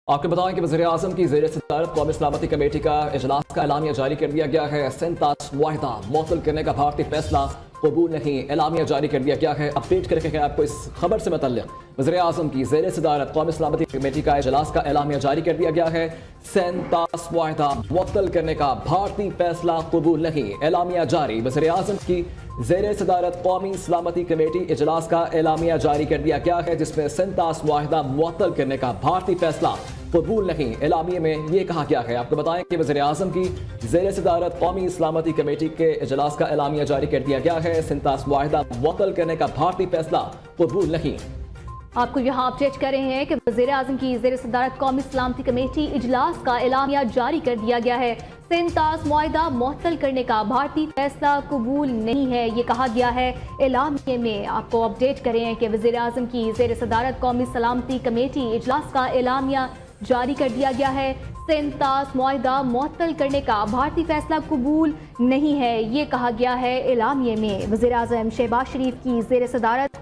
आपको बताएं कि वज़ीर-ए-आज़म की ज़ेर सदारत कौमी सलामती कमेटी का इजलास का एलामिया जारी कर दिया गया है। 37 मुआहिदा मुअत्तल करने का भारतीय फैसला कबूल नहीं, एलामिया जारी कर दिया गया है। अपडेट करके आपको इस खबर से मुतल्लिक़ वज़ीर-ए-आज़म की ज़ेर सदारत कौमी सलामती कमेटी का इजलास का एलामिया जारी कर दिया गया है। 37 मुआहिदा मुअत्तल करने का भारतीय फैसला कबूल नहीं, एलामिया जारी। वज़ीर-ए-आज़म की ज़ेर सदारत कौमी सलामती कमेटी इजलास का एलामिया जारी कर दिया गया है, जिसमें 37 मुआहिदा मुअत्तल करने का भारतीय फैसला कबूल नहीं। एलामिया में ये कहा गया है, आपको बताएं कि वज़ीर-ए-आज़म की ज़ेर सदारत कौमी सलामती कमेटी के इजलास का एलामिया जारी कर दिया गया है। 37 मुआहिदा मुअत्तल करने का भारतीय फैसला कबूल नहीं। आपको यहाँ अपडेट कर रहे हैं कि वज़ीर-ए-आज़म की ज़ेर सदारत कौमी सलामती कमेटी इजलास का एलामिया जारी कर दिया गया है। 37 मुआहिदा मुअत्तल करने का भारतीय फैसला कबूल नहीं है, ये कहा गया है एलामिया में। आपको अपडेट कर रहे हैं कि वज़ीर-ए-आज़म की ज़ेर सदारत कौमी सलामती कमेटी इजलास का एलामिया जारी कर दिया गया है। 37 मुआहिदा मुअत्तल करने का भारतीय फैसला कबूल नहीं है, ये कहा गया है एलामिया में। वज़ीर-ए-आज़म शहबाज शरीफ की ज़ेर सदारत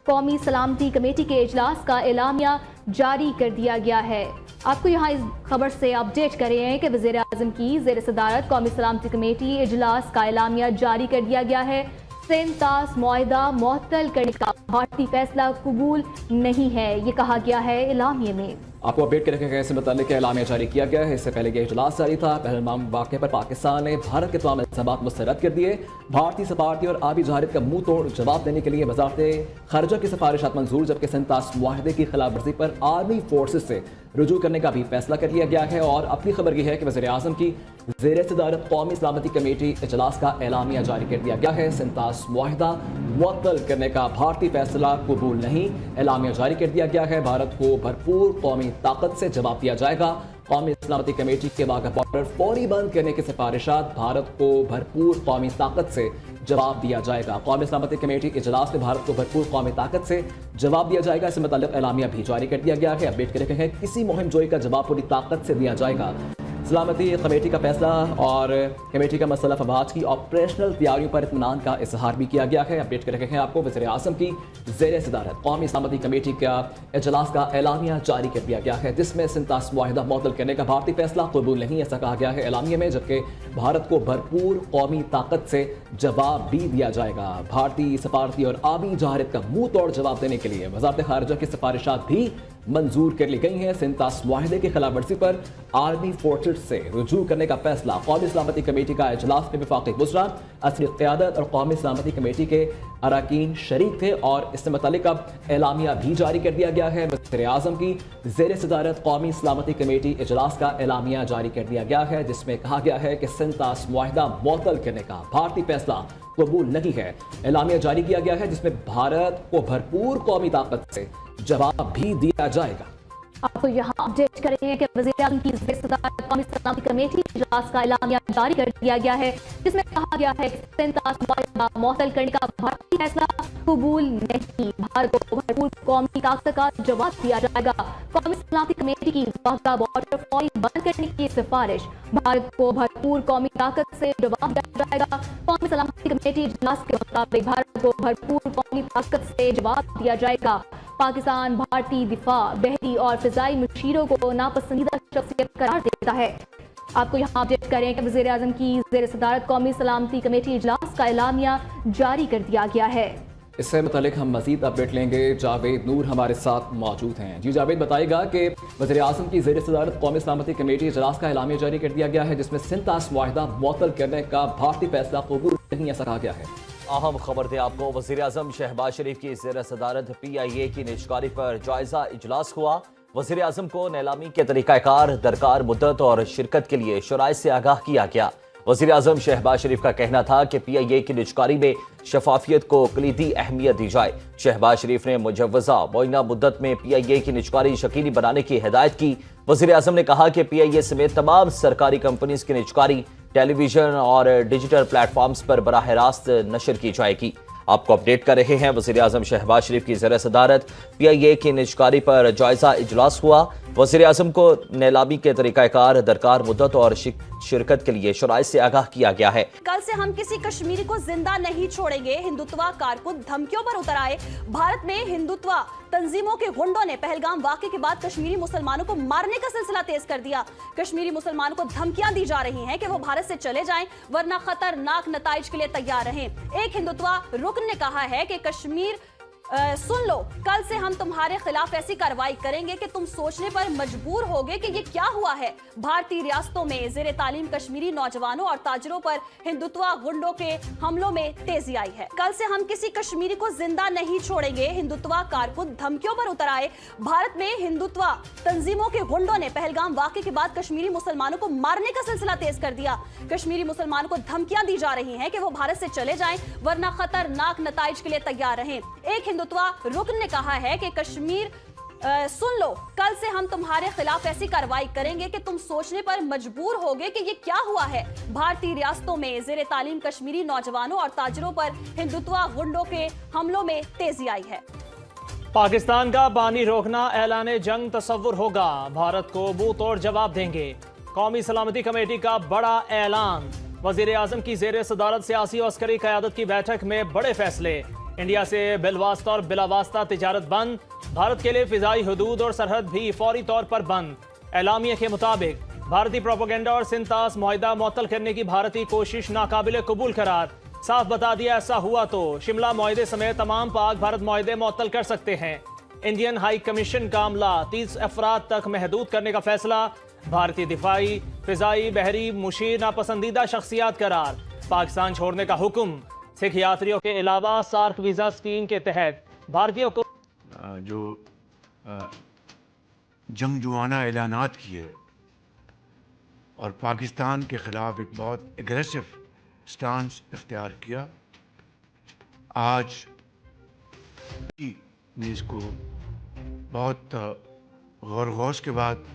कौमी सलामती कमेटी के इजलास का एलामिया जारी कर दिया गया है। आपको यहाँ इस खबर से अपडेट कर रहे हैं कि वज़ीर-ए-आज़म की ज़ेर सदारत कौमी सलामती कमेटी इजलास का एलामिया जारी कर दिया गया है। 37 मुआहिदा मुअत्तल करने का भारतीय फैसला कबूल नहीं है, ये कहा गया है एलामिया में। आपको अपडेट करके गए से मुतालिक एलामिया जारी किया गया है। इससे पहले यह इजलास जारी था। पहलगाम वाक़े पर पाकिस्तान ने भारत के तमाम इल्ज़ामात मुस्तरद कर दिए। भारतीय सफारती और आबी जहारत का मुंह तोड़ जवाब देने के लिए वज़ारत ख़ारिजा की सिफारिशात मंजूर, जबकि 37 मुआहिदे की खिलाफ वर्जी पर आर्मी फोर्सेस से रुजू करने का भी फैसला कर लिया गया है। और अपनी खबर यह है कि वज़ीर-ए-आज़म की ज़ेर सदारत कौमी सलामती कमेटी इजलास का एलामिया जारी कर दिया गया है। 37 मुआहिदा मुअत्तल करने का भारतीय फैसला कबूल नहीं, एलामिया जारी कर दिया गया है। भारत को भरपूर कौमी ताकत से जवाब दिया जाएगा। कौमी सलामती कमेटी के वाक़ा बॉर्डर फौरी बंद करने की सिफारिशात, भारत को भरपूर कौमी ताकत से जवाब दिया जाएगा। कौमी सलामती कमेटी इजलास में भारत को भरपूर कौमी ताकत से जवाब दिया जाएगा, इससे मुताल्लिक़ एलामिया भी जारी कर दिया गया है। अपडेट करके हैं, किसी मुहिम जोई का जवाब पूरी ताकत से दिया जाएगा। सलामती कमेटी का फैसला और कमेटी का मसला फवाद की ऑपरेशनल तैयारियों पर इत्मीनान का इजहार भी किया गया है। अपडेट कर रहे हैं आपको वज़ीर-ए-आज़म की ज़ेर सदारत कौमी सलामती कमेटी का इजलास का एलामिया जारी कर दिया गया है, जिसमें 37 मुआहिदा मुअत्तल करने का भारतीय फैसला कबूल नहीं, ऐसा कहा गया है एलामिया में। जबकि भारत को भरपूर कौमी ताकत से जवाब भी दिया जाएगा। भारतीय सफारती और आबी जहारत का मुंह तोड़ जवाब देने के लिए वज़ारत ख़ारिजा की सिफारिशात भी मंजूर कर ली गई हैं। 37 मुआहिदे की खिलाफ वर्जी पर आर्मी फोर्सेस से रुजू करने का फैसला कौमी सलामती कमेटी का इजलास में वफाकी वज़रा, असली क़यादत और कौमी सलामती कमेटी के अरकान शरीक थे। और इससे मुतालिक अब एलामिया भी जारी कर दिया गया है। वज़ीर-ए-आज़म की ज़ेर सदारत कौमी सलामती कमेटी इजलास का एलामिया जारी कर दिया गया है, जिसमें कहा गया है कि 37 मुआहिदा मुअत्तल करने का भारतीय फैसला कबूल नहीं है। एलामिया जारी किया गया है, जिसमें भारत को भरपूर कौमी ताकत से जवाब भी दिया जाएगा। आपको यहाँ अपडेट कर रहे हैं कि वज़ीर-ए-आज़म की ज़ेर सदारत कौमी सलामती कमेटी इजलास का एलामिया जारी कर दिया गया है, जिसमें कहा गया है कि 37 मुआहिदा मुअत्तल करने का भारतीय फैसला कबूल नहीं, भारत को भरपूर कौमी ताकत का जवाब दिया जाएगा। कौमी सलामती कमेटी की वाक़ा बॉर्डर फौरी बंद करने की सिफारिश, भारत को भरपूर कौमी ताकत से जवाब दिया जाएगा। कौमी सलामती कमेटी इजलास के मुताबिक भारत को भरपूर कौमी ताकत से जवाब दिया जाएगा। पाकिस्तान भारतीय दिफा, बहरी और फिजाई मुशीरों को नापसंदीदा शख्सियत करार देता है। आपको यहाँ अपडेट करें कि वज़ीर-ए-आज़म की ज़ेर सदारत कौमी सलामती कमेटी इजलास का एलामिया जारी कर दिया गया है। इससे मुतालिक हम मज़ीद अपडेट लेंगे। जावेद नूर हमारे साथ मौजूद हैं। जी जावेद, बताएगा कि वज़ीर-ए-आज़म की ज़ेर सदारत कौमी सलामती कमेटी इजलास का एलामिया जारी कर दिया गया है, जिसमें 37 मुआहिदा मुअत्तल करने का भारतीय फैसला कबूल नहीं, ऐसा कहा गया है। अहम खबर थे आपको। वज़ीर-ए-आज़म शहबाज शरीफ की ज़ेर सदारत PIA की निजकारी पर जायजा इजलास हुआ। वज़ीर-ए-आज़म को नीलामी के तरीक़ाकार, दरकार मुद्दत और शिरकत के लिए शराइत से आगाह किया गया। वज़ीर-ए-आज़म शहबाज शरीफ का कहना था कि PIA की निजकारी में शफाफियत को कलीदी अहमियत दी जाए। शहबाज शरीफ ने मुजव्वज़ा मुअय्यना मुद्दत में PIA की निजकारी यकीनी बनाने की हिदायत की। वज़ीर-ए-आज़म ने कहा कि PIA समेत तमाम सरकारी कंपनीज की निजकारी टेलीविजन और डिजिटल प्लेटफॉर्म्स पर बराह रास्त नशर की जाएगी। आपको अपडेट कर रहे हैं, वज़ीर-ए-आज़म शहबाज शरीफ की ज़ेर सदारत PIA की निजकारी पर जायजा इजलास हुआ। वज़ीर आज़म को नीलामी के तरीक़ाकार दरकार मुद्दत और शिरकत के लिए शराइत से आगाह किया गया है। कल से हम किसी कश्मीरी को जिंदा नहीं छोड़ेंगे, हिंदुत्वा कारकुन धमकियों पर उतर आए। भारत में हिंदुत्वा तंजीमों के गुंडों ने पहलगाम वाक़े के बाद कश्मीरी मुसलमानों को मारने का सिलसिला तेज कर दिया। कश्मीरी मुसलमानों को धमकियां दी जा रही हैं कि वो भारत से चले जाएं वरना खतरनाक नताइज के लिए तैयार रहें। एक हिंदुत्वा रुकन ने कहा है कि कश्मीर सुन लो, कल से हम तुम्हारे खिलाफ ऐसी कार्रवाई करेंगे कि तुम सोचने पर मजबूर होगे कि ये क्या हुआ है। भारतीय रियासतों में ज़ेरे तालीम कश्मीरी नौजवानों और ताजरों पर हिंदुत्वा गुंडों के हमलों में तेजी आई है। कल से हम किसी कश्मीरी को जिंदा नहीं छोड़ेंगे, हिंदुत्वा कारकुन धमकियों पर उतर आए। भारत में हिंदुत्वा तंजीमों के गुंडों ने पहलगाम वाक़े के बाद कश्मीरी मुसलमानों को मारने का सिलसिला तेज कर दिया। कश्मीरी मुसलमानों को धमकियां दी जा रही हैं कि वो भारत से चले जाएं वरना खतरनाक नताइज के लिए तैयार रहें। एक हिंदुत्वा रुकन ने कहा है कि कश्मीर सुन लो, कल से हम तुम्हारे खिलाफ ऐसी कार्रवाई करेंगे कि तुम सोचने पर मजबूर होगे कि ये क्या हुआ है। भारतीय रियासतों में ज़ेरे तालीम कश्मीरी नौजवानों और ताजरों पर हिंदुत्वा गुंडों के हमलों में तेजी आई है। पाकिस्तान का पानी रोकना ऐलान जंग तस्वुर होगा, भारत को मुंह तोड़ जवाब देंगे। कौमी सलामती कमेटी का बड़ा ऐलान, वजीर आजम की ज़ेरे सदारत सियासी और अस्करी क़यादत की बैठक में बड़े फैसले। इंडिया से बिलवास्ता और बिलावास्ता तिजारत बंद, भारत के लिए फिजाई हदूद और सरहद भी फौरी तौर पर बंद। एलामिया के मुताबिक भारतीय प्रोपेगेंडा और सिंतास मुआहिदा मुअत्तल करने की भारतीय कोशिश नाकाबिले कबूल करार। साफ बता दिया ऐसा हुआ तो शिमला मुआहिदे समेत तमाम पाक भारत मुआहिदे मुअत्तल कर सकते हैं। इंडियन हाई कमीशन का अमला 30 अफराद तक महदूद करने का फैसला। भारतीय दिफाई, फिजाई, बहरी मुशीर नापसंदीदा शख्सियात करार। पाकिस्तान छोड़ने का हुक्म। सिख यात्रियों के अलावा सार्क वीज़ा स्कीम के तहत भारतीयों को जो जंगजुआना ऐलानात किए और पाकिस्तान के ख़िलाफ़ एक बहुत एग्रेसिव स्टांस इख्तियार किया, आज ने इसको बहुत गौर के बाद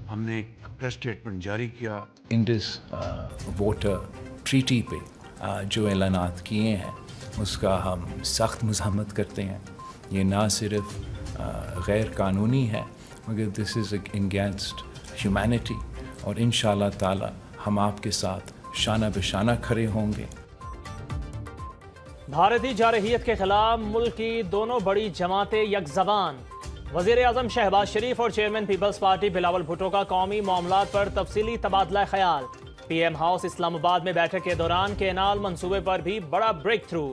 हमने एक प्रेस स्टेटमेंट जारी किया। इंडस वाटर ट्रीटी पे जो ऐलानात किए हैं उसका हम सख्त मज़ाहमत करते हैं। ये ना सिर्फ गैर कानूनी है मगर दिस इज़ अगेंस्ट ह्यूमैनिटी और इंशाअल्लाह ताला हम आपके साथ शाना बशाना खड़े होंगे। भारतीय जारहियत के खिलाफ मुल्क की दोनों बड़ी जमातें यकज़बान। वज़ीर आज़म शहबाज शरीफ और चेयरमैन पीपल्स पार्टी बिलावल भुट्टो का कौमी मामलात पर तफसीली तबादला ख्याल। पीएम हाउस इस्लामाबाद में बैठक के दौरान केनाल मंसूबे पर भी बड़ा ब्रेक थ्रू।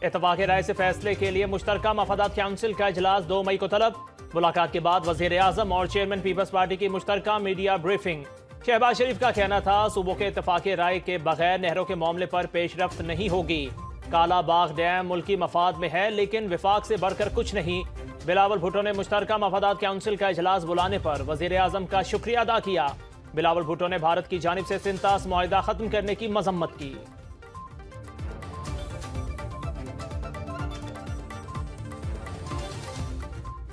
इत्तफाक़ राय से फैसले के लिए मुश्तरका मफादात काउंसिल का इजलास 2 मई को तलब। मुलाकात के बाद वज़ीर आज़म और चेयरमैन पीपल्स पार्टी की मुश्तरका मीडिया ब्रीफिंग। शहबाज शरीफ का कहना था सूबों के इत्तफाक़ राय के बगैर नहरों के मामले पर पेशरफ्त नहीं होगी। काला बाग डैम मुल्की मफाद में है लेकिन विफाक से बढ़कर कुछ नहीं। बिलावल भुट्टो ने मुश्तरका मफादात काउंसिल का इजलास बुलाने पर वज़ीर आज़म का शुक्रिया अदा किया। बिलावल भुट्टो ने भारत की जानिब से सिंतास मुआहिदा खत्म करने की मजम्मत की।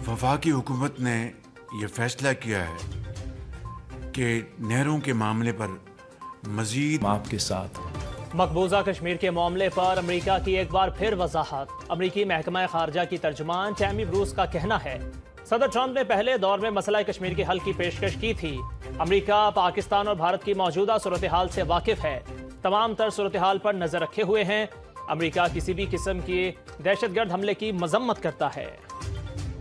वफाकी हुकूमत ने यह फैसला किया है कि नहरों के मामले पर मजीद आपके साथ मकबूजा कश्मीर के मामले पर अमेरिका की एक बार फिर वजाहत। अमेरिकी महकमा खारजा की तर्जुमान टैमी ब्रूस का कहना है सदर ट्रंप ने पहले दौर में मसला कश्मीर के हल की पेशकश की थी। अमेरिका पाकिस्तान और भारत की मौजूदा सूरत हाल से वाकिफ है, तमाम तर सूरत हाल पर नजर रखे हुए हैं। अमेरिका किसी भी किस्म की दहशतगर्द हमले की मजम्मत करता है।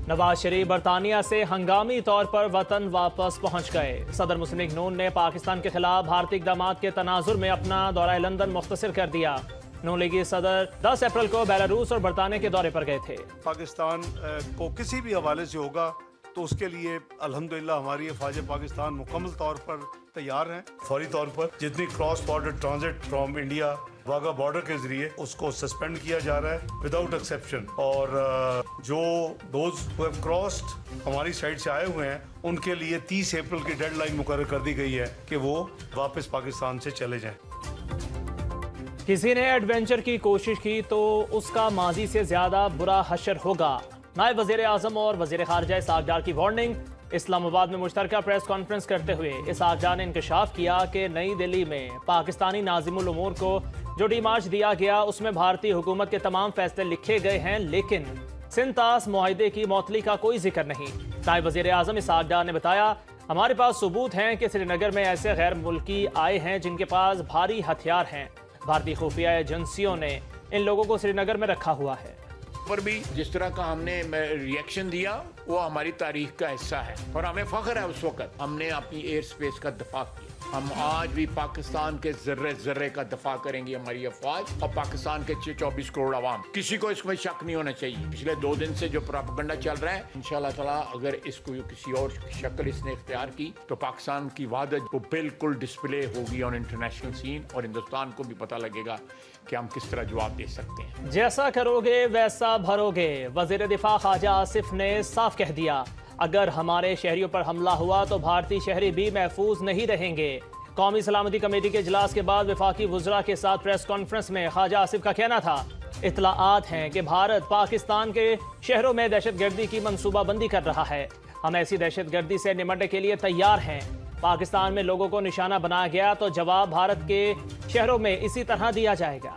नवाज शरीफ बरतानिया से हंगामी तौर पर वतन वापस पहुंच गए। सदर मुस्लिम लीग नून ने पाकिस्तान के खिलाफ भारतीय इक़दामात के तनाजुर में अपना दौरा लंदन मुख्तसर कर दिया। नून लीगी सदर 10 अप्रैल को बेलारूस और बरतानिया के दौरे पर गए थे। पाकिस्तान को किसी भी हवाले से होगा तो उसके लिए अल्हम्दुलिल्लाह हमारी अफवाज पाकिस्तान मुकम्मल तौर पर तैयार हैं। फौरी तौर पर जितनी cross border transit from India Wagah border के जरिए उसको सस्पेंड किया जा रहा है विदाउट एक्सेप्शन। और जो दोज हु हैव क्रॉस्ड हमारी साइड से आए हुए हैं उनके लिए 30 अप्रैल की डेडलाइन मुकर्रर कर दी गई है कि वो वापस पाकिस्तान से चले जाएं। किसी ने एडवेंचर की कोशिश की तो उसका माजी से ज्यादा बुरा हशर होगा। नायब वज़ीर आज़म और वज़ीर ख़ारिजा इसहाक़ डार की वार्निंग। इस्लामाबाद में मुश्तरका प्रेस कॉन्फ्रेंस करते हुए इसहाक़ डार ने इंकशाफ किया कि नई दिल्ली में पाकिस्तानी नाज़िमुल उमूर को जो डी मार्च दिया गया उसमें भारतीय हुकूमत के तमाम फैसले लिखे गए हैं, लेकिन सिंध तास मुआहिदे की मौतली का कोई जिक्र नहीं। नायब वजीर आजम इसहाक डार ने बताया, हमारे पास सबूत हैं कि श्रीनगर में ऐसे गैर मुल्की आए हैं जिनके पास भारी हथियार हैं। भारतीय खुफिया एजेंसियों ने इन लोगों को श्रीनगर में रखा हुआ है। पर भी जिस तरह का हमने रिएक्शन दिया वो हमारी तारीख का हिस्सा है और हमें फख्र है उस वक्त हमने अपनी एयर स्पेस का दफा किया। हम आज भी पाकिस्तान के जर्रे जर्रे का दफा करेंगे, हमारी अफवाज और पाकिस्तान के 24 करोड़ आवाम। किसी को इसमें शक नहीं होना चाहिए। पिछले 2 दिन से जो प्रोपेगेंडा चल रहा है, इंशाल्लाह ताला अगर इसको किसी और शक्ल इसने इख्तियार की तो पाकिस्तान की वहादत वो बिल्कुल डिस्प्ले होगी ऑन इंटरनेशनल सीन और हिंदुस्तान को भी पता लगेगा कि हम किस तरह जवाब दे सकते हैं। जैसा करोगे वैसा भरोगे, वजीर दिफा ख्वाजा आसिफ ने साफ कह दिया। अगर हमारे शहरियों पर हमला हुआ तो भारतीय शहरी भी महफूज नहीं रहेंगे। कौमी सलामती कमेटी के इजलास के बाद वफाकी वुज़रा के साथ प्रेस कॉन्फ्रेंस में ख्वाजा आसिफ का कहना था, इत्तलाआत हैं कि भारत पाकिस्तान के शहरों में दहशतगर्दी की मनसूबाबंदी कर रहा है। हम ऐसी दहशतगर्दी से निपटने के लिए तैयार हैं। पाकिस्तान में लोगों को निशाना बनाया गया तो जवाब भारत के शहरों में इसी तरह दिया जाएगा।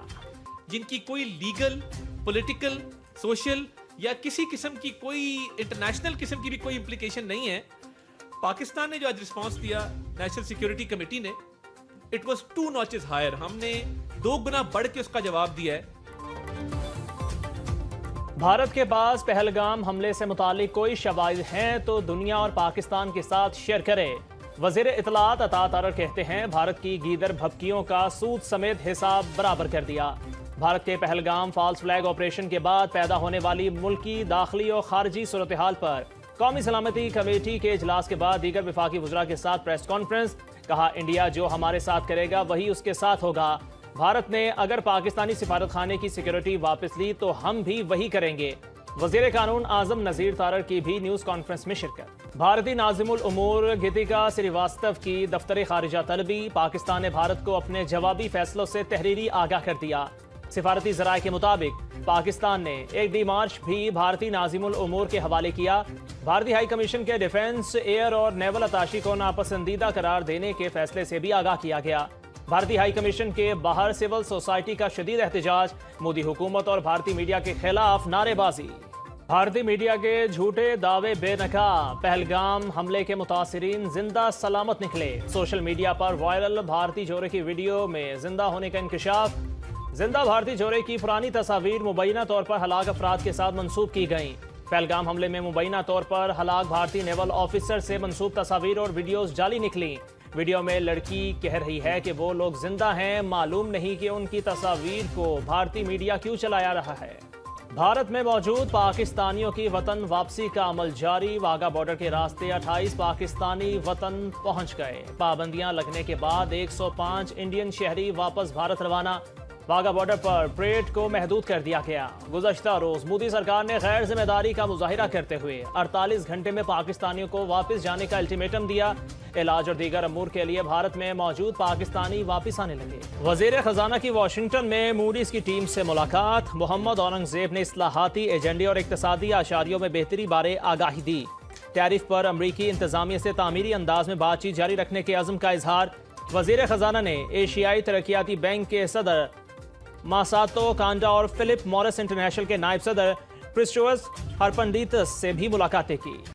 जिनकी कोई लीगल, पॉलिटिकल, सोशल या किसी किस्म की कोई इंटरनेशनल किस्म की भी कोई इम्प्लीकेशन नहीं है, पाकिस्तान ने जो आज रिस्पांस दिया नेशनल सिक्योरिटी कमेटी ने, इट वाज 2 नॉचेस हायर। हमने 2 गुना बढ़ के उसका जवाब दिया है। भारत के पास पहलगाम हमले से मुतालिक कोई शवाहिद हैं तो दुनिया और पाकिस्तान के साथ शेयर करे। वजीर इत्तलात अता तारर कहते हैं, भारत की गीदर भपकियों का सूद समेत हिसाब बराबर कर दिया। भारत के पहलगाम फॉल्स फ्लैग ऑपरेशन के बाद पैदा होने वाली मुल्की, दाखिली और खारजी सूरत हाल पर कौमी सलामती कमेटी के इजलास के बाद दीगर वफाकी वुज़रा के साथ प्रेस कॉन्फ्रेंस। कहा, इंडिया जो हमारे साथ करेगा वही उसके साथ होगा। भारत ने अगर पाकिस्तानी सिफारत खाने की सिक्योरिटी वापस ली तो हम भी वही करेंगे। वज़ीर कानून आज़म नज़ीर तारर की भी न्यूज़ कॉन्फ्रेंस में शिरकत। भारतीय नाज़िमुल उमूर गीतिका श्रीवास्तव की दफ्तर खारिजा तलबी। पाकिस्तान ने भारत को अपने जवाबी फैसलों से तहरीरी आगाह कर दिया। सिफारती ज़राए के मुताबिक पाकिस्तान ने 1 मार्च भी भारतीय नाज़िमुल उमूर के हवाले किया। भारतीय हाई कमीशन के डिफेंस, एयर और नेवल अताशी को नापसंदीदा करार देने के फैसले से भी आगाह किया गया। भारतीय हाई कमीशन के बाहर सिविल सोसाइटी का शदीद एहतजाज। मोदी हुकूमत और भारतीय मीडिया के खिलाफ नारेबाजी। भारतीय मीडिया के झूठे दावे बेनकाब। पहलगाम हमले के मुतासिरीन जिंदा सलामत निकले। सोशल मीडिया पर वायरल भारतीय जोड़े की वीडियो में जिंदा होने का इंकशाफ। जिंदा भारतीय जोड़े की पुरानी तस्वीर मुबैना तौर पर हलाक अफराद के साथ मंसूब की गई। पहलगाम हमले में मुबैना तौर पर हलाक भारतीय नेवल ऑफिसर से मंसूब तस्वीर और वीडियोस जाली निकली। वीडियो में लड़की कह रही है कि वो लोग जिंदा हैं, मालूम नहीं कि उनकी तस्वीर को भारतीय मीडिया क्यों चलाया रहा है। भारत में मौजूद पाकिस्तानियों की वतन वापसी का अमल जारी। वाघा बॉर्डर के रास्ते 28 पाकिस्तानी वतन पहुंच गए। पाबंदियां लगने के बाद 105 इंडियन शहरी वापस भारत रवाना। वाघा बॉर्डर पर परेड को महदूद कर दिया गया। गुज़श्ता रोज मोदी सरकार ने गैर जिम्मेदारी का मुजाहिरा करते हुए 48 घंटे में पाकिस्तानियों को वापस जाने का अल्टीमेटम दिया। इलाज और दीगर अमूर के लिए भारत में मौजूद पाकिस्तानी वापस आने लगे। वजीर खजाना की वाशिंगटन में मूडीज की टीम से मुलाकात। मोहम्मद औरंगजेब ने इस्लाहाती एजेंडे और इक्तसादी आशारियों में बेहतरी बारे आगाही दी। टैरिफ पर अमरीकी इंतजामिया से तामीरी अंदाज में बातचीत जारी रखने के अज़्म का इजहार। वजीर खजाना ने एशियाई तरक्याती बैंक के सदर मासातो कांडा और फिलिप मॉरिस इंटरनेशनल के नायब सदर क्रिस्टोस हरपंडितस से भी मुलाकातें की।